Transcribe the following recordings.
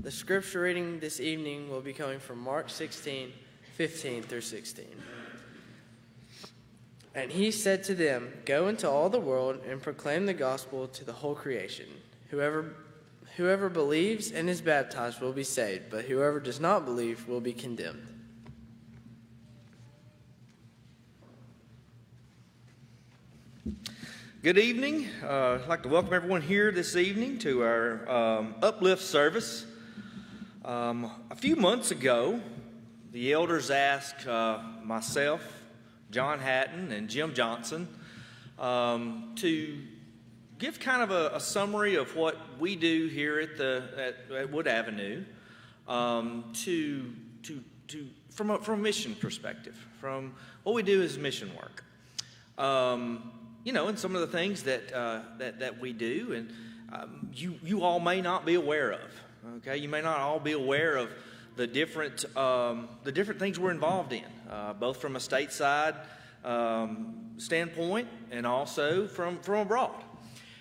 The scripture reading this evening will be coming from Mark 16, 15 through 16. And he said to them, "Go into all the world and proclaim the gospel to the whole creation. Whoever believes and is baptized will be saved, but whoever does not believe will be condemned." Good evening. I'd like to welcome everyone here this evening to our uplift service. A few months ago, the elders asked myself, John Hatton, and Jim Johnson to give kind of a summary of what we do here at Wood Avenue from a mission perspective, from what we do as mission work. And some of the things that we do, and you all may not be aware of. Okay, you may not all be aware of the different things we're involved in, both from a stateside standpoint and also from abroad.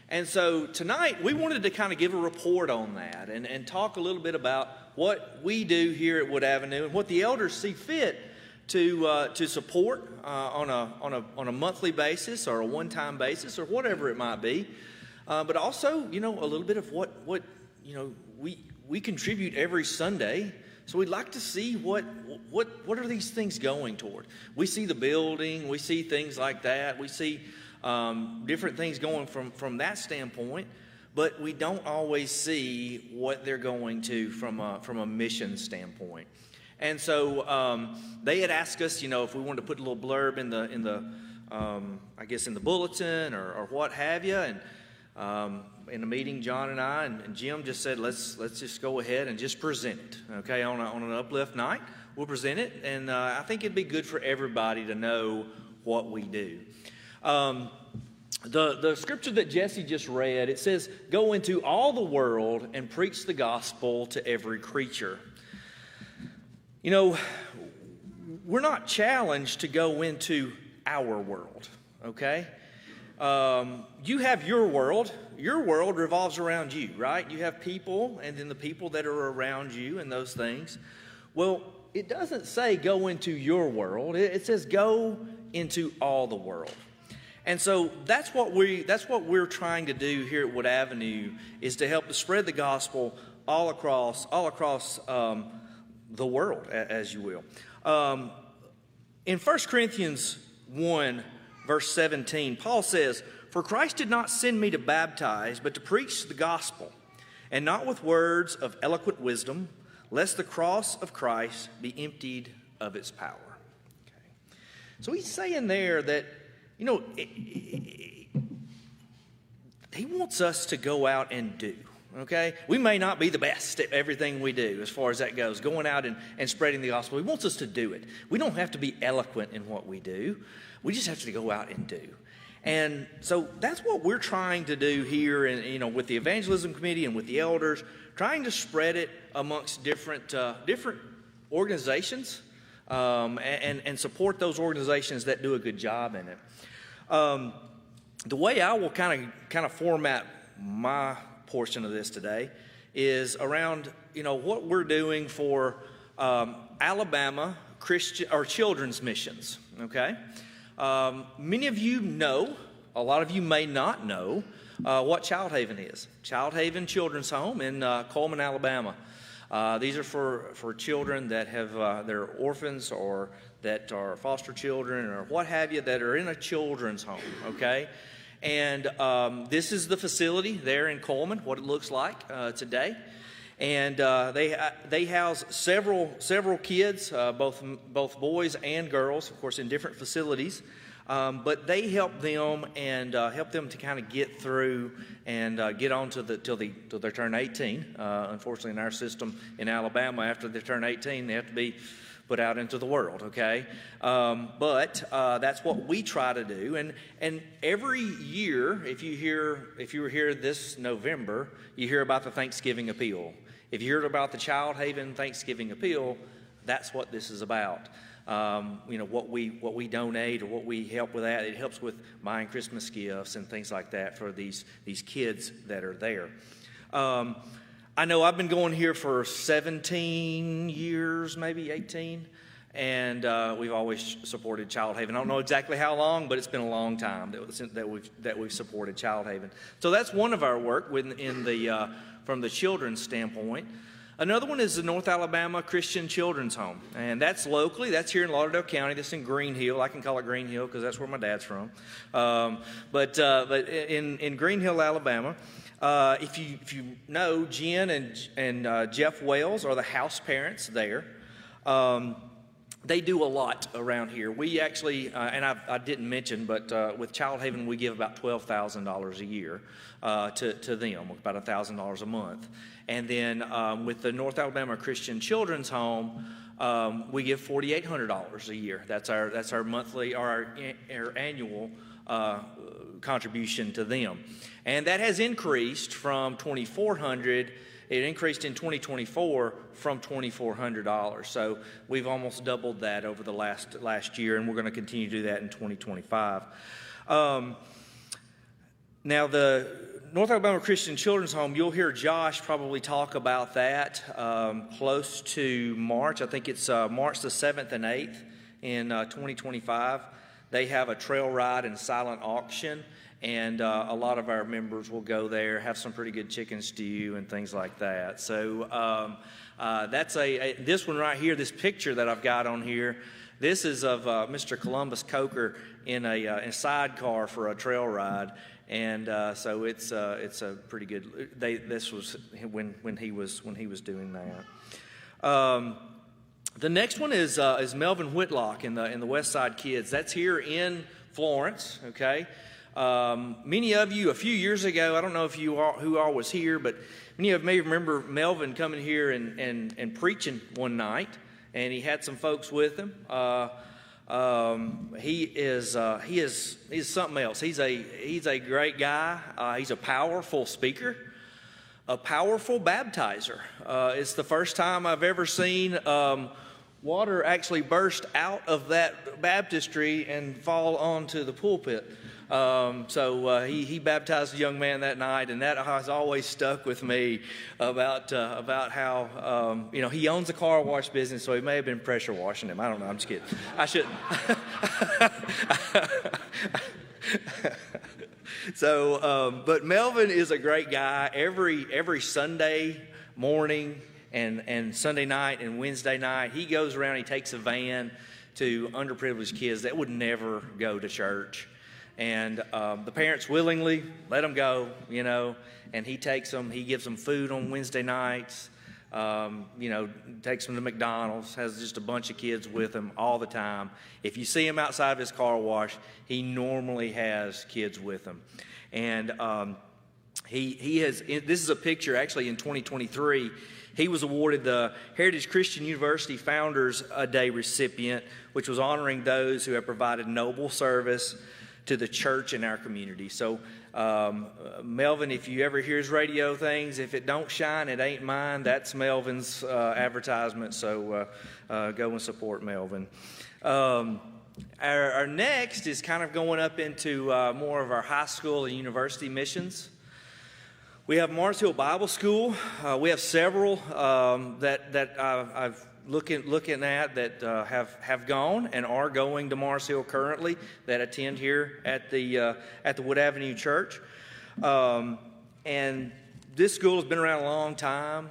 And so tonight we wanted to kind of give a report on that and talk a little bit about what we do here at Wood Avenue and what the elders see fit to support on a monthly basis or a one-time basis or whatever it might be, but also a little bit of what we contribute every Sunday. So we'd like to see what are these things going toward. We see the building, we see things like that, we see different things going from that standpoint, but we don't always see what they're going to from a mission standpoint. And so they had asked us, if we wanted to put a little blurb in the bulletin or what have you. And in the meeting, John and I and Jim just said, let's just go ahead and just present it. Okay, on an uplift night, we'll present it, and I think it'd be good for everybody to know what we do. The scripture that Jesse just read, it says, "Go into all the world and preach the gospel to every creature." We're not challenged to go into our world, okay? You have your world. Your world revolves around you, right? You have people, and then the people that are around you and those things. Well, it doesn't say go into your world. It says go into all the world. And so that's what we're trying to do here at Wood Avenue, is to help to spread the gospel all across the world, as you will. In 1 Corinthians 1, verse 17, Paul says, "For Christ did not send me to baptize, but to preach the gospel, and not with words of eloquent wisdom, lest the cross of Christ be emptied of its power." Okay. So he's saying there that, he wants us to go out and do. Okay? We may not be the best at everything we do as far as that goes, going out and spreading the gospel. He wants us to do it. We don't have to be eloquent in what we do. We just have to go out and do. And so that's what we're trying to do here, and with the evangelism committee and with the elders, trying to spread it amongst different organizations and support those organizations that do a good job in it. The way I will kind of format my portion of this today is around what we're doing for Alabama Christian or children's missions. Okay, many of you know, a lot of you may not know what Child Haven is. Child Haven Children's Home in Coleman, Alabama. These are for children that have they're orphans or that are foster children or what have you, that are in a children's home. Okay. And this is the facility there in Coleman, what it looks like today. And they house several kids, both boys and girls, of course, in different facilities. But they help them and help them to kind of get through and get on till they turn 18. Unfortunately, in our system in Alabama, after they turn 18, they have to be put out into the world, okay? But that's what we try to do. And every year, if you were here this November, you hear about the Thanksgiving Appeal. If you heard about the Child Haven Thanksgiving Appeal, that's what this is about. What we donate or what we help with that, it helps with buying Christmas gifts and things like that for these kids that are there. I know I've been going here for 17 years, maybe 18, and we've always supported Child Haven. I don't know exactly how long, but it's been a long time that we've supported Child Haven. So that's one of our work from the children's standpoint. Another one is the North Alabama Christian Children's Home, and that's locally. That's here in Lauderdale County. That's in Green Hill. I can call it Green Hill because that's where my dad's from. But in Green Hill, Alabama. If you know, Jen and Jeff Wells are the house parents there. They do a lot around here. We actually, and I didn't mention, but with Child Haven, we give about $12,000 a year to them, about $1,000 a month. And then with the North Alabama Christian Children's Home, we give $4,800 a year. That's our monthly or our annual contribution to them. And that has increased from $2,400. It increased in 2024 from $2,400. So we've almost doubled that over the last year, and we're going to continue to do that in 2025. Now, the North Alabama Christian Children's Home, you'll hear Josh probably talk about that close to March. I think it's March the 7th and 8th in 2025. They have a trail ride and silent auction, and a lot of our members will go there, have some pretty good chicken stew and things like that. So that's this one right here, this picture that I've got on here, this is of Mr. Columbus Coker in a sidecar for a trail ride. And so it's a pretty good. This was when he was doing that. The next one is Melvin Whitlock in the West Side Kids. That's here in Florence. Okay, many of you a few years ago. I don't know if who all was here, but many of you may remember Melvin coming here and preaching one night, and he had some folks with him. He is something else. He's a great guy. He's a powerful speaker, a powerful baptizer. It's the first time I've ever seen water actually burst out of that baptistry and fall onto the pulpit. So he baptized a young man that night, and that has always stuck with me about how he owns a car wash business, so he may have been pressure washing him. I don't know. I'm just kidding. I shouldn't. So, but Melvin is a great guy. Every Sunday morning and Sunday night and Wednesday night, he goes around. He takes a van to underprivileged kids that would never go to church. And the parents willingly let them go, and he takes them, he gives them food on Wednesday nights, takes them to McDonald's, has just a bunch of kids with him all the time. If you see him outside of his car wash, he normally has kids with him. And he has, this is a picture actually in 2023, he was awarded the Heritage Christian University Founders Day recipient, which was honoring those who have provided noble service to the church in our community. So, Melvin, if you ever hear his radio things, if it don't shine, it ain't mine. That's Melvin's advertisement. So, go and support Melvin. Our next is kind of going up into more of our high school and university missions. We have Mars Hill Bible School. We have several that I've looking at that have gone and are going to Mars Hill currently, that attend here at the Wood Avenue Church. And this school has been around a long time.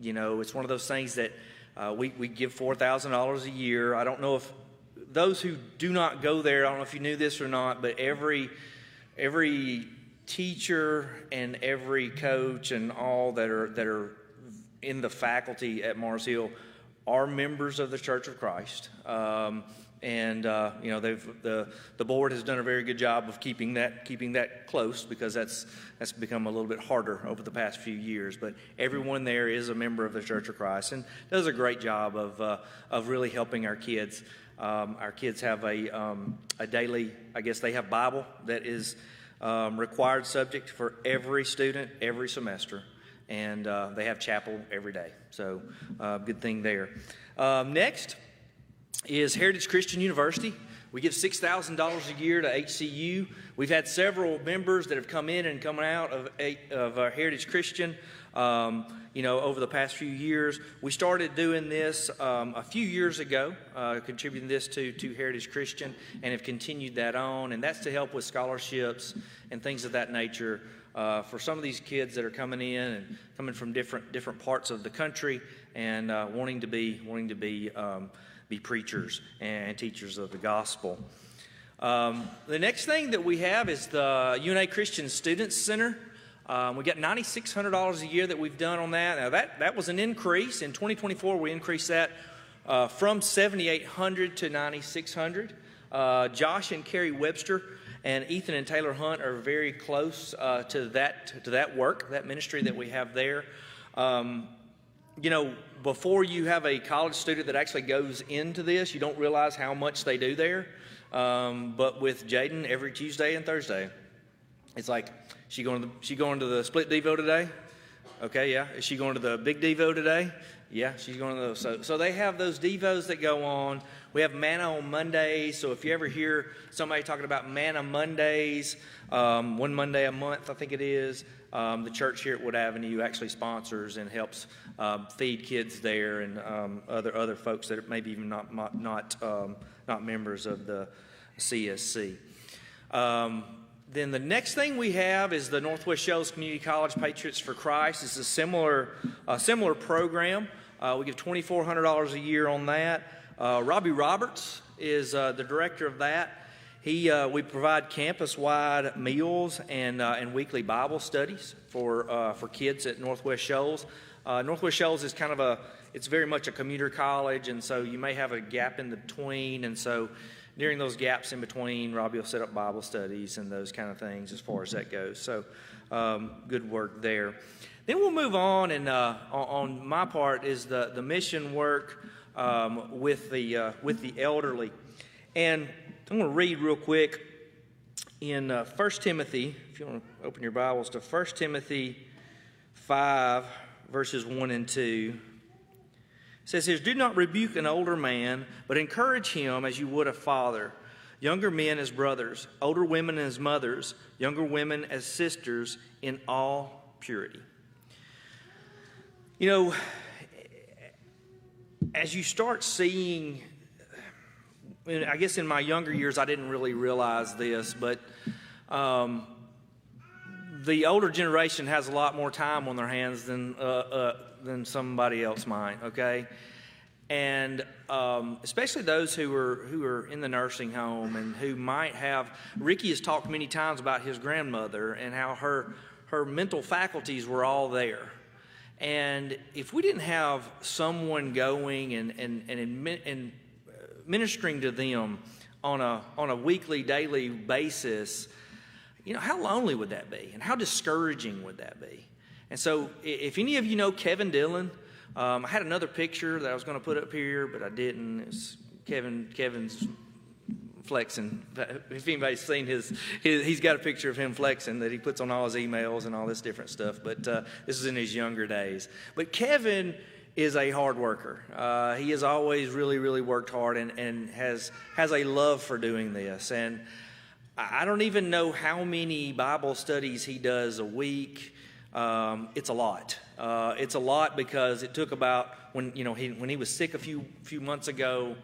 It's one of those things that we give $4,000 a year. I don't know if those who do not go there, I don't know if you knew this or not, but every teacher and every coach and all that are in the faculty at Mars Hill are members of the Church of Christ. The board has done a very good job of keeping that close, because that's become a little bit harder over the past few years. But everyone there is a member of the Church of Christ and does a great job of really helping our kids. Our kids have a daily, I guess they have Bible that is required subject for every student every semester. And they have chapel every day. So good thing there. Next is Heritage Christian University. We give $6,000 a year to HCU. We've had several members that have come in and come out of Heritage Christian, over the past few years. We started doing this a few years ago, contributing this to Heritage Christian, and have continued that on. And that's to help with scholarships and things of that nature for some of these kids that are coming in and coming from different parts of the country and wanting to be preachers and teachers of the gospel. The next thing that we have is the UNA Christian Students Center. We got $9,600 a year that we've done on that. Now that was an increase. In 2024, we increased that from $7,800 to $9,600. Josh and Carrie Webster and Ethan and Taylor Hunt are very close to that work, that ministry that we have there. Before you have a college student that actually goes into this, you don't realize how much they do there. But with Jaden, every Tuesday and Thursday, it's like, she going to the split Devo today? Okay, yeah. Is she going to the big Devo today? Yeah, she's going to those. So they have those Devos that go on. We have Manna on Mondays. So if you ever hear somebody talking about Manna Mondays, one Monday a month, I think it is, the church here at Wood Avenue actually sponsors and helps feed kids there and other folks that are maybe even not members of the CSC. Then the next thing we have is the Northwest Shoals Community College Patriots for Christ. It's a similar program. We give $2,400 a year on that. Robbie Roberts is the director of that. We provide campus-wide meals and weekly Bible studies for kids at Northwest Shoals. Northwest Shoals is it's very much a commuter college, and so you may have a gap in between, and so during those gaps in between, Robbie will set up Bible studies and those kind of things as far as that goes. So good work there. Then we'll move on, and on my part is the mission work with the elderly. And I'm going to read real quick in 1 Timothy, if you want to open your Bibles to 1 Timothy 5, verses 1 and 2. It says here, do not rebuke an older man, but encourage him as you would a father. Younger men as brothers, older women as mothers, younger women as sisters in all purity. As you start seeing, I guess in my younger years I didn't really realize this, but the older generation has a lot more time on their hands than somebody else might, okay? And especially those who are in the nursing home and who might have, Ricky has talked many times about his grandmother and how her mental faculties were all there. And if we didn't have someone going and ministering to them on a weekly, daily basis, how lonely would that be? And how discouraging would that be? And so if any of you know Kevin Dillon, I had another picture that I was going to put up here, but I didn't. It's Kevin's flexing. If anybody's seen he's got a picture of him flexing that he puts on all his emails and all this different stuff. But this is in his younger days. But Kevin is a hard worker. He has always really, really worked hard and has a love for doing this. And I don't even know how many Bible studies he does a week. It's a lot. It's a lot because it took about when he was sick a few months ago.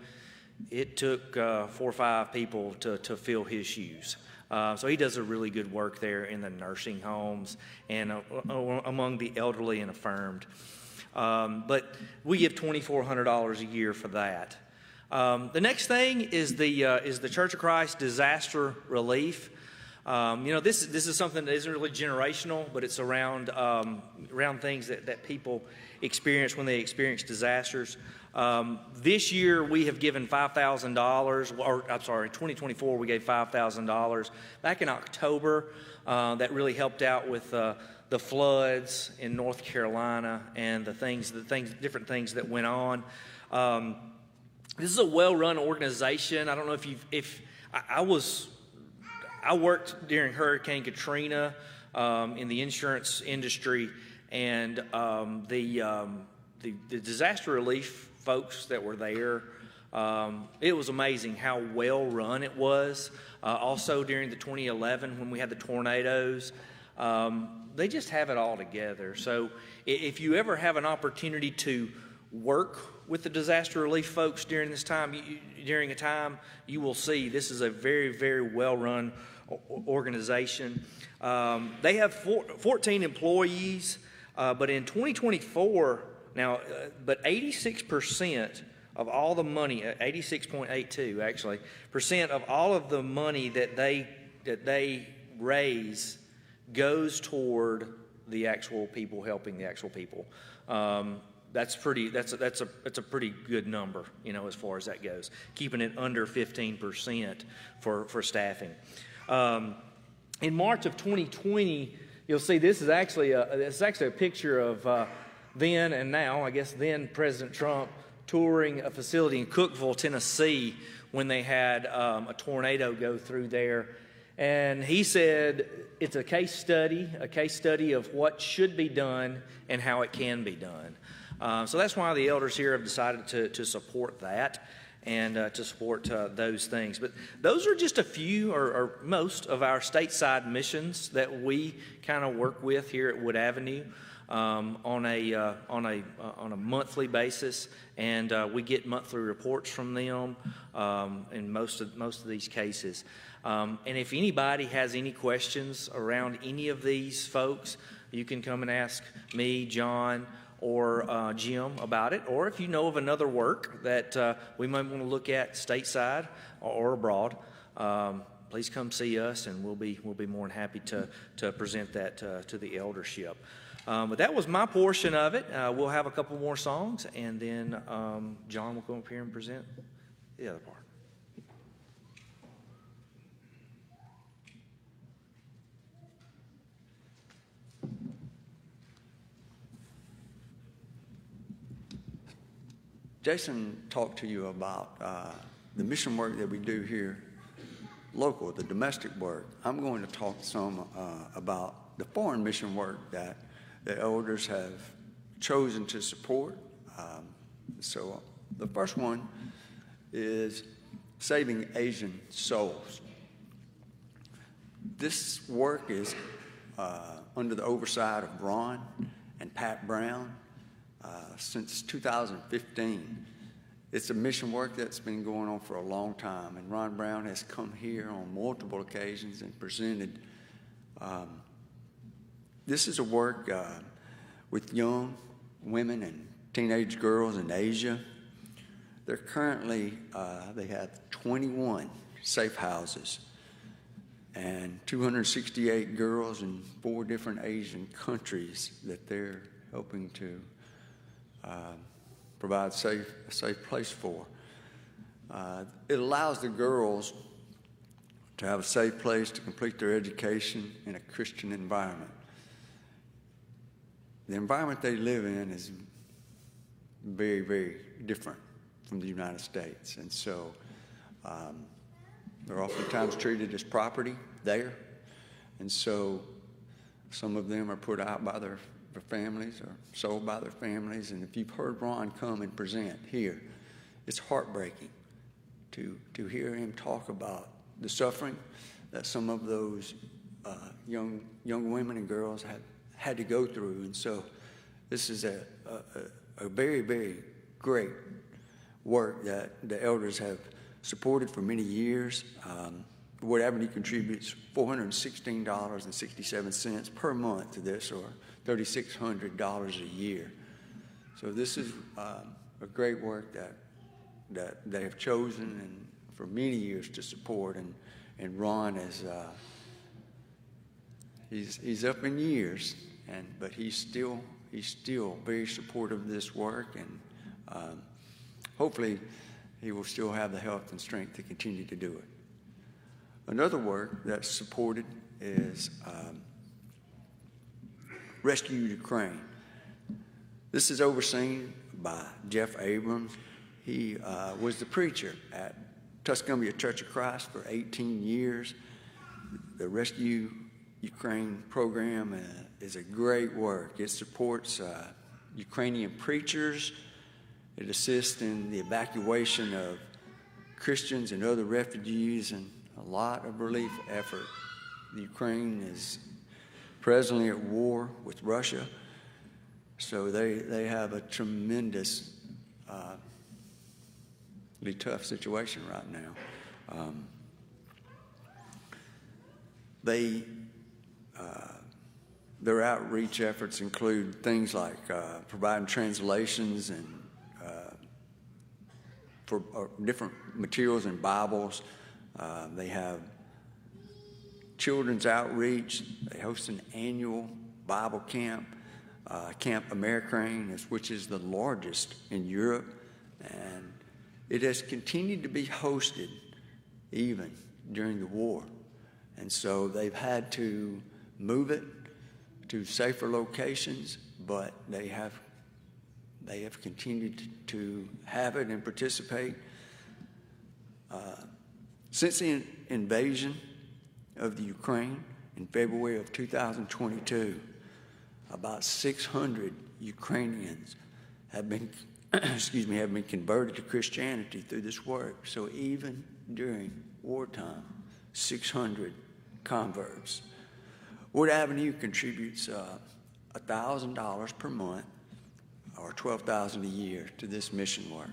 It took 4 or 5 people to fill his shoes. So he does a really good work there in the nursing homes and among the elderly and affirmed. But we give $2,400 a year for that. The next thing is the Church of Christ disaster relief. This is something that isn't really generational, but it's around things that people experience when they experience disasters. This year we have given $5,000, or I'm sorry, 2024 we gave $5,000. Back in October, that really helped out with the floods in North Carolina and different things that went on. This is a well-run organization. I don't know if I worked during Hurricane Katrina in the insurance industry, and the disaster relief folks that were there It was amazing how well run it was. Also during the 2011 when we had the tornadoes, they just have it all together. So if you ever have an opportunity to work with the disaster relief folks during this time, during a time, you will see this is a very, very well-run organization. They have 14 employees, but in 2024, now, but 86% of all the money, 86.82 actually, percent of all of the money that they raise goes toward the actual people, helping the actual people. That's a pretty good number, as far as that goes. Keeping it under 15% for staffing. In March of 2020, you'll see this is actually a picture of then and now, I guess then President Trump touring a facility in Cookeville, Tennessee, when they had a tornado go through there. And he said it's a case study of what should be done and how it can be done. So that's why the elders here have decided to support that and to support those things. But those are just a few or most of our stateside missions that we kind of work with here at Wood Avenue on a monthly basis, and we get monthly reports from them in most of these cases. And if anybody has any questions around any of these folks, you can come and ask me, John, or Jim about it. Or if you know of another work that we might want to look at stateside or abroad, please come see us, and we'll be more than happy to present that to the eldership. But that was my portion of it. We'll have a couple more songs, and then John will come up here and present the other part. Jason talked to you about the mission work that we do here local, the domestic work. I'm going to talk some about the foreign mission work that the elders have chosen to support. So the first one is saving Asian souls. This work is under the oversight of Ron and Pat Brown since 2015. It's a mission work that's been going on for a long time, and Ron Brown has come here on multiple occasions and presented. This is a work with young women and teenage girls in Asia. They're currently, they have 21 safe houses and 268 girls in 4 different Asian countries that they're helping to provide a safe place for. It allows the girls to have a safe place to complete their education in a Christian environment. The environment they live in is very, very different from the United States, and so they're oftentimes treated as property there, and so some of them are put out by their families or sold by their families. And if you've heard Ron come and present here, it's heartbreaking to hear him talk about the suffering that some of those young women and girls have had to go through. And so this is a very, very great work that the elders have supported for many years. Wood Avenue contributes $416.67 per month to this, or $3,600 a year. So this is a great work that they have chosen and for many years to support. And Ron is he's up in years, but he's still very supportive of this work, and hopefully he will still have the health and strength to continue to do it. Another work that's supported is Rescue Ukraine. This is overseen by Jeff Abrams. He was the preacher at Tuscumbia Church of Christ for 18 years. The Rescue Ukraine program is a great work. It supports Ukrainian preachers. It assists in the evacuation of Christians and other refugees and a lot of relief effort. The Ukraine is presently at war with Russia, so they have a tremendously tough situation right now. Their outreach efforts include things like providing translations and for different materials and Bibles. They have children's outreach. They host an annual Bible camp, Camp Americrane, which is the largest in Europe, and it has continued to be hosted even during the war. And so they've had to move it to safer locations, but they have continued to have it and participate. Since the invasion of the Ukraine in February of 2022, about 600 Ukrainians have been converted to Christianity through this work. So even during wartime, 600 converts. Wood Avenue contributes $1,000 per month, or $12,000 a year, to this mission work.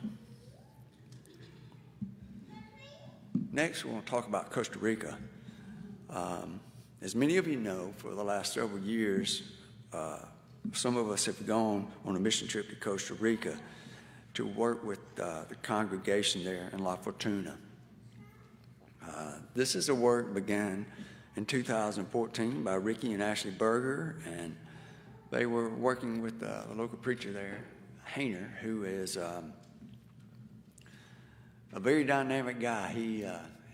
Next, we want to talk about Costa Rica. As many of you know, for the last several years, some of us have gone on a mission trip to Costa Rica to work with the congregation there in La Fortuna. This is a work began in 2014 by Ricky and Ashley Berger, and they were working with the local preacher there, Hayner, who is a very dynamic guy.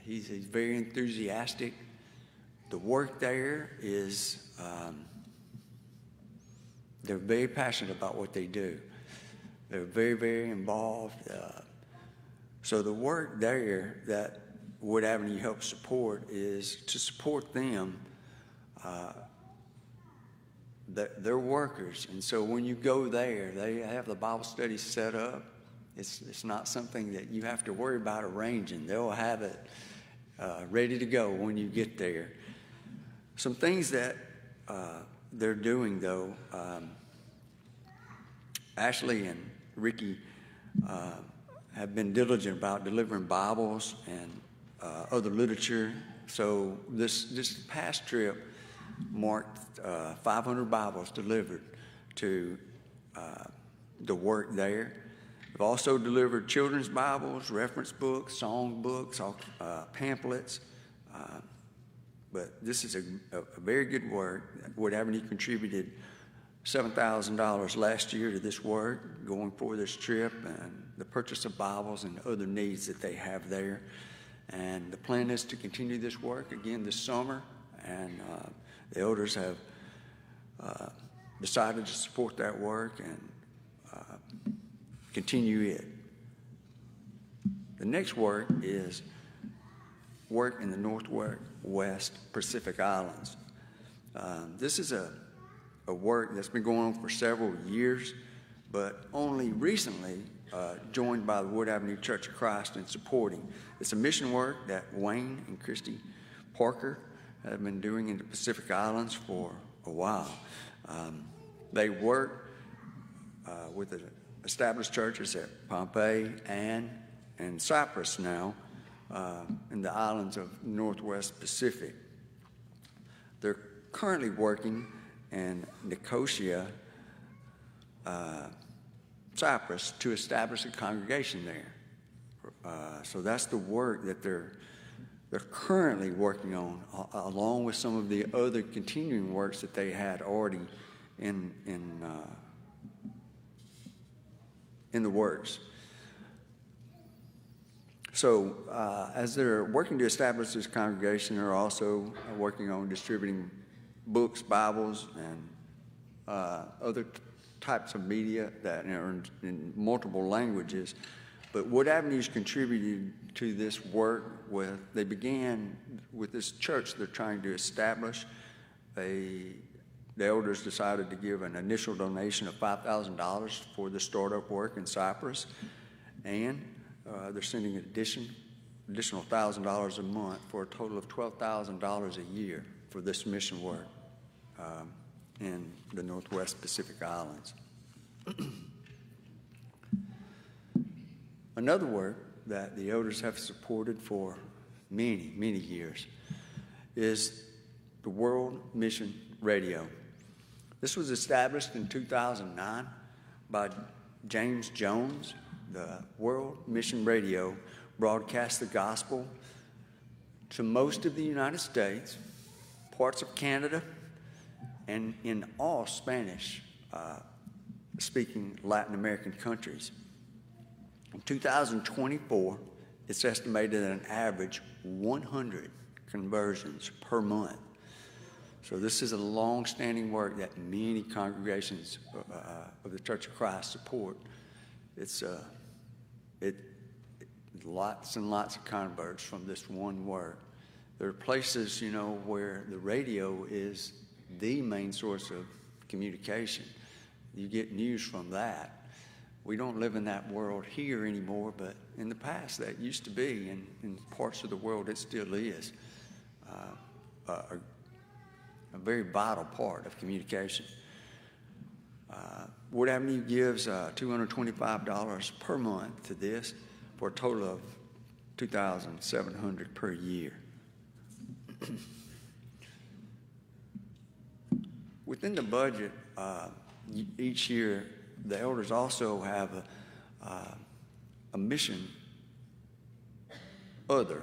He's very enthusiastic. The work there is, they're very passionate about what they do. They're very, very involved. So the work there that Wood Avenue helps support is to support them. They're workers, and so when you go there, they have the Bible study set up. It's not something that you have to worry about arranging. They'll have it ready to go when you get there. Some things that they're doing, though, Ashley and Ricky have been diligent about delivering Bibles and other literature. So this past trip marked 500 Bibles delivered to the work there. We've also delivered children's Bibles, reference books, song books, pamphlets. But this is a very good work. Wood Avenue contributed $7,000 last year to this work, going for this trip, and the purchase of Bibles and other needs that they have there. And the plan is to continue this work again this summer, and the elders have decided to support that work and continue it. The next work is work in the Northwest Pacific Islands. This is a work that's been going on for several years, but only recently joined by the Wood Avenue Church of Christ in supporting. It's a mission work that Wayne and Christy Parker have been doing in the Pacific Islands for a while. They work with the established churches at Pompeii and Cyprus now in the islands of Northwest Pacific. They're currently working in Nicosia, Cyprus, to establish a congregation there. So that's the work that they're currently working on, along with some of the other continuing works that they had already in the works. So as they're working to establish this congregation, they're also working on distributing books, Bibles, and other types of media that are in multiple languages. But Wood Avenue's contributed to this work they began with this church they're trying to establish. They the elders decided to give an initial donation of $5,000 for the startup work in Cyprus, and they're sending an additional $1,000 a month for a total of $12,000 a year for this mission work in the Northwest Pacific Islands. Another work that the elders have supported for many, many years is the World Mission Radio. This was established in 2009 by James Jones. The World Mission Radio broadcasts the gospel to most of the United States, parts of Canada, and in all Spanish-speaking Latin American countries. In 2024, it's estimated at an average 100 conversions per month. So this is a long-standing work that many congregations of the Church of Christ support. It's lots and lots of converts from this one work. There are places, where the radio is the main source of communication. You get news from that. We don't live in that world here anymore, but in the past that used to be, and in parts of the world it still is, a very vital part of communication. Wood Avenue gives $225 per month to this for a total of $2,700 per year. Within the budget, each year, the elders also have a mission other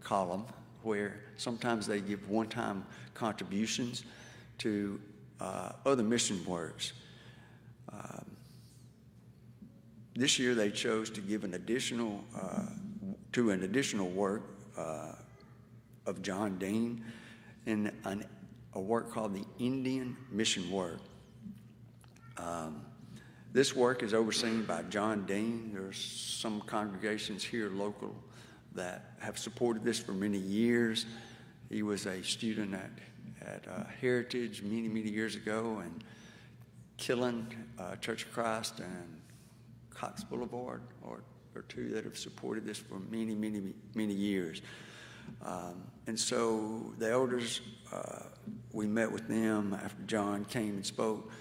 column where sometimes they give one-time contributions to other mission works. This year they chose to give an additional work of John Dean in a work called the Indian Mission Work. This work is overseen by John Dean. There's some congregations here local that have supported this for many years. He was a student at Heritage many, many years ago, and Killen, Church of Christ, and Cox Boulevard are two that have supported this for many, many, many years. And so the elders, we met with them after John came and spoke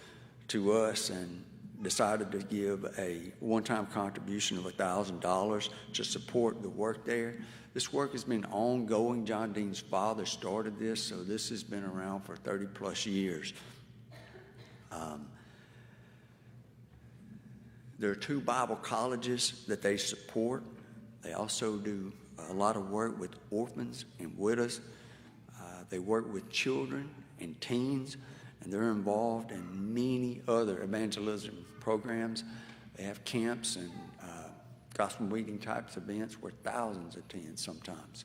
to us and decided to give a one-time contribution of $1,000 to support the work there. This work has been ongoing. John Dean's father started this, so this has been around for 30-plus years. There are 2 Bible colleges that they support. They also do a lot of work with orphans and widows. They work with children and teens, and they're involved in many other evangelism programs. They have camps and gospel meeting types events where thousands attend sometimes.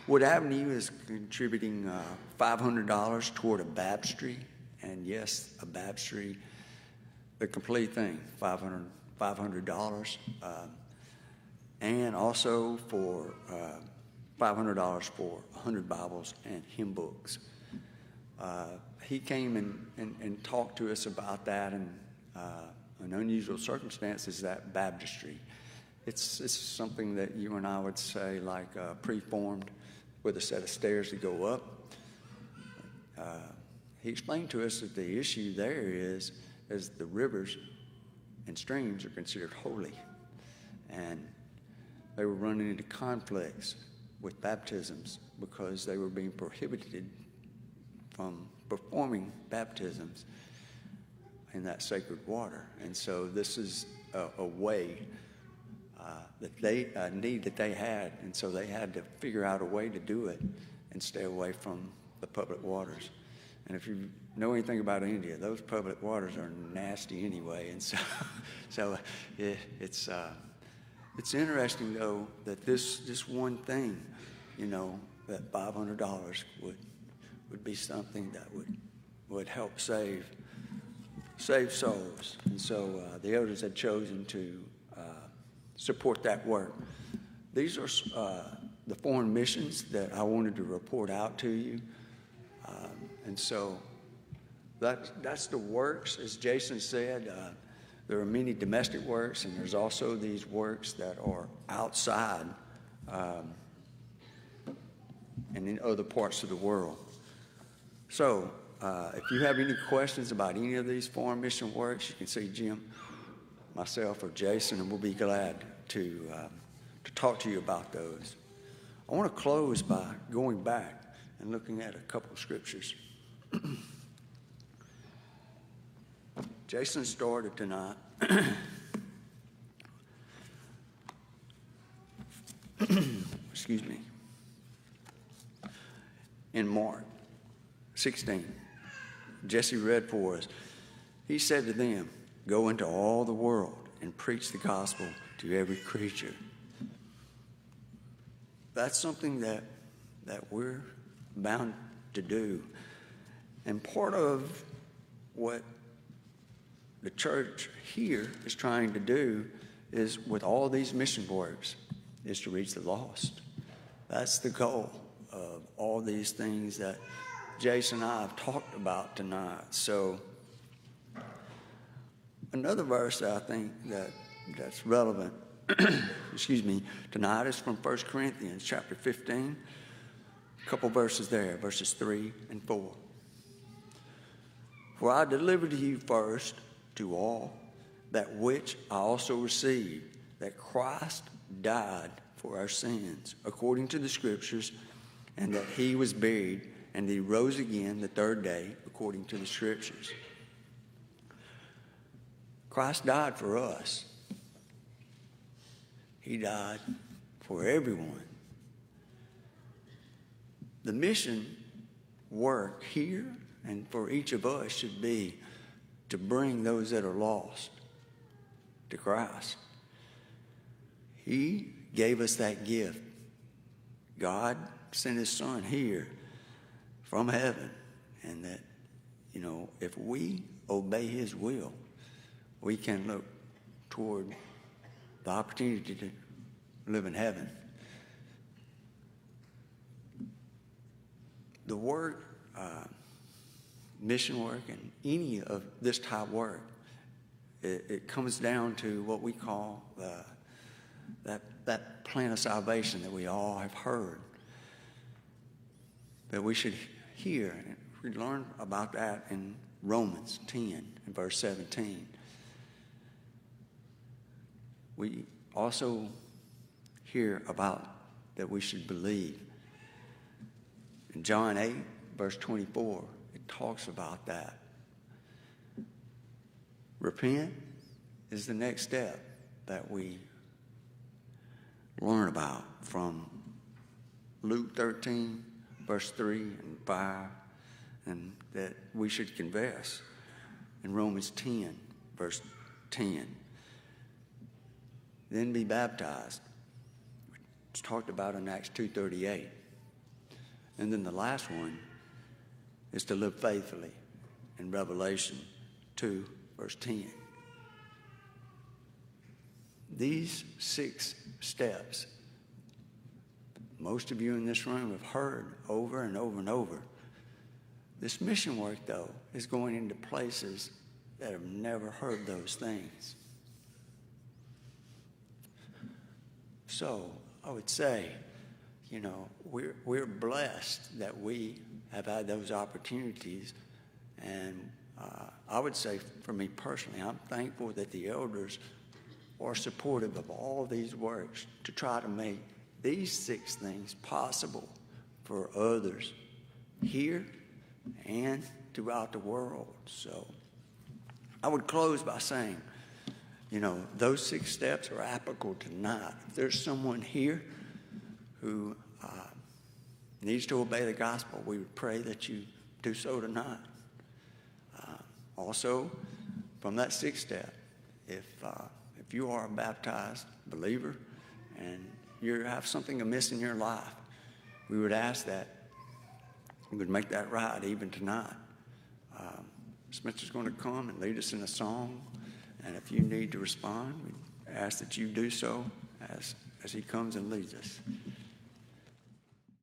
Wood Avenue is contributing $500 toward a baptistry, and yes, a baptistry, the complete thing, $500, and also for $500 for 100 Bibles and hymn books. He came and talked to us about that, and an unusual circumstance is that baptistry. It's something that you and I would say like preformed with a set of stairs to go up. He explained to us that the issue there is the rivers and streams are considered holy, and they were running into conflicts with baptisms because they were being prohibited from performing baptisms in that sacred water. And so this is a way a need that they had, and so they had to figure out a way to do it and stay away from the public waters. And if you know anything about India, those public waters are nasty anyway, and so it's interesting though that this one thing, that $500 would be something that would help save souls. And so the elders had chosen to support that work. These are the foreign missions that I wanted to report out to you. And so that's the works, as Jason said. There are many domestic works, and there's also these works that are outside and in other parts of the world. So if you have any questions about any of these foreign mission works, you can see Jim, myself, or Jason, and we'll be glad to talk to you about those. I want to close by going back and looking at a couple of scriptures. Jason started tonight excuse me, in Mark 16. Jesse read for us. He said to them, "Go into all the world and preach the gospel to every creature." That's something that we're bound to do. And part of what the church here is trying to do is, with all these mission works, is to reach the lost. That's the goal of all these things that Jason and I have talked about tonight. So another verse that I think that's relevant excuse me, tonight is from 1 Corinthians chapter 15. A couple verses there, verses 3 and 4. "For I delivered to you first to all that which I also received, that Christ died for our sins, according to the Scriptures, and that he was buried, and he rose again the third day, according to the Scriptures." Christ died for us. He died for everyone. The mission work here and for each of us should be to bring those that are lost to Christ. He gave us that gift. God sent his Son here from heaven, and that, if we obey his will, we can look toward the opportunity to live in heaven. The work, mission work, and any of this type work, it comes down to what we call that plan of salvation that we all have heard. That we should hear, and we learn about that in Romans 10 and verse 17. We also hear about that we should believe. In John 8, verse 24, it talks about that. Repent is the next step that we learn about from Luke 13, verse 3 and 5, and that we should confess in Romans 10, verse 10. Then be baptized. It's talked about in Acts 2:38. And then the last one is to live faithfully in Revelation 2, verse 10. These 6 steps, most of you in this room have heard over and over and over. This mission work, though, is going into places that have never heard those things. So I would say, we're blessed that we have had those opportunities. And I would say, for me personally, I'm thankful that the elders are supportive of all these works to try to make these 6 things possible for others here and throughout the world. So I would close by saying, those 6 steps are applicable tonight. If there's someone here who needs to obey the gospel, we would pray that you do so tonight. Also, from that 6th step, if you are a baptized believer and you have something amiss in your life, we would ask that you would make that right even tonight. Spencer's going to come and lead us in a song. And if you need to respond, we ask that you do so as he comes and leads us.